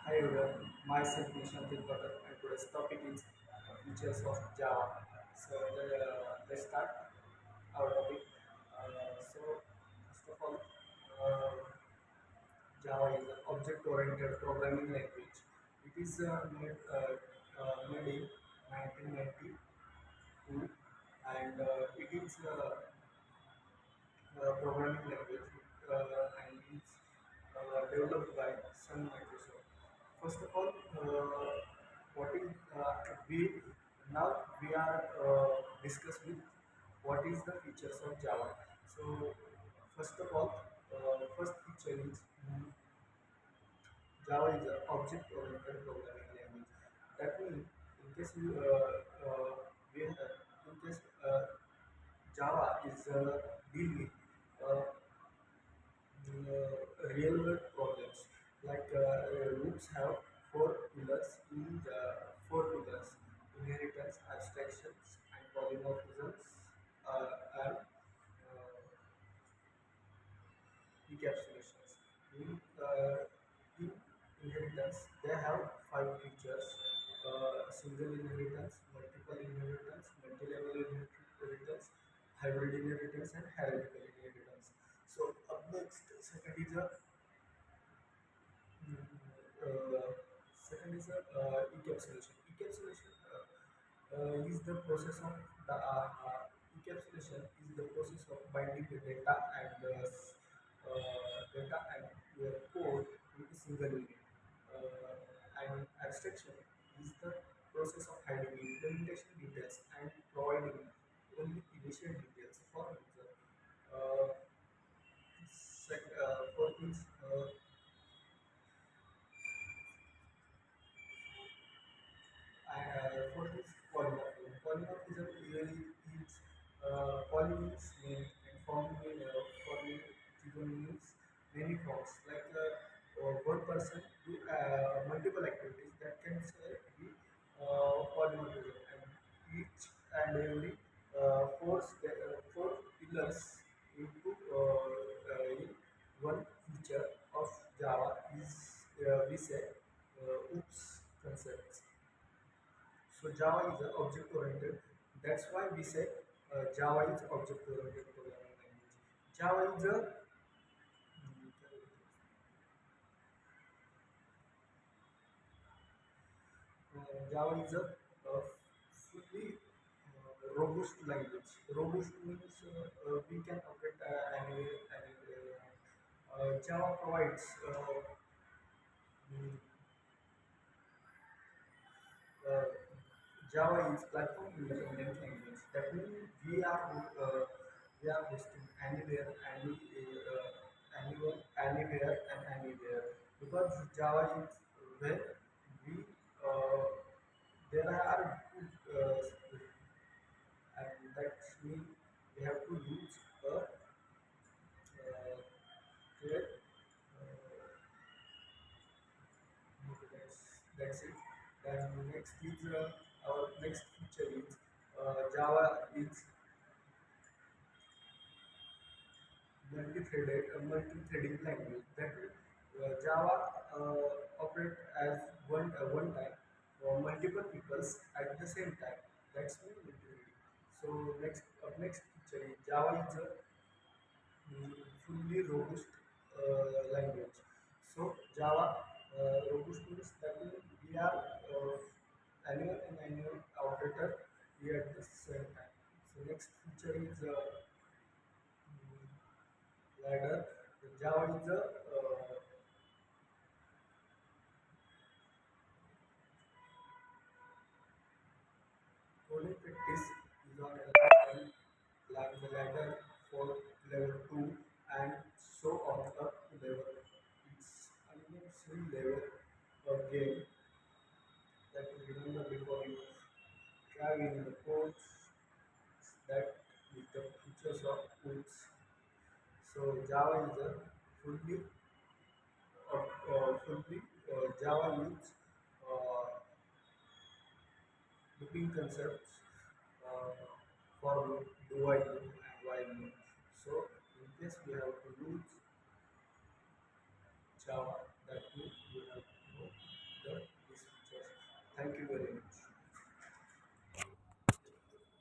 Hi everyone, myself Nishant Tilpatar and today's topic is features of Java. Let's start our topic. First of all, uh, Java is an object-oriented programming language. It is made in 1992 and it is programming language and it's developed by Sun Microsoft. First of all, what is we are discuss with what is the features of Java. So first of all, first feature is Java is an object-oriented programming language. That means in case in case Java is deal with uh, real world problems like loops have four pillars: inheritance, abstractions, and polymorphisms, and encapsulations. In inheritance, they have five features: single inheritance, multiple inheritance, multi-level inheritance, hybrid inheritance, and hierarchical inheritance. So up next, uh, second is encapsulation. Is the process of the encapsulation is the process of binding the data and your code into single unit. And abstraction is the process of hiding implementation details and providing only initial details for user. Uh, Fourth is fourth is polymorphism. Polymorphism usually is poly means many and forming given means many forms. Like one person do multiple activities that can say be polymorphism, and each and every four pillars into in one feature of Java is we say OOPS concepts. So Java is object oriented. That's why we say Java is object oriented programming language. Java is a Java is a fully robust language. Robust means we can operate anywhere. Java provides mm, uh, Java is platform independent language. That means we are hosting anywhere, anywhere and anywhere. Because Java is when we there are and that means we have to use a create that's it. Then next is our next feature is Java is multi-threading language. That Java operate as one time multiple peoples at the same time. That's mean multi-threading. So next feature is Java is a fully robust language. So Java robust means that we are annual and annual operator here at the same time. So next feature is ladder. Java is a coding practice is on a level like the ladder for level 2 and so on up to level. It's unnecessary level of game that you remember before you drag in the codes that is the features of tools. So Java is a fully fully Java use uh, looping concepts uh, for loop, do while loop and while loop. So in case we have to use Java, that means we have to know. Thank you very much.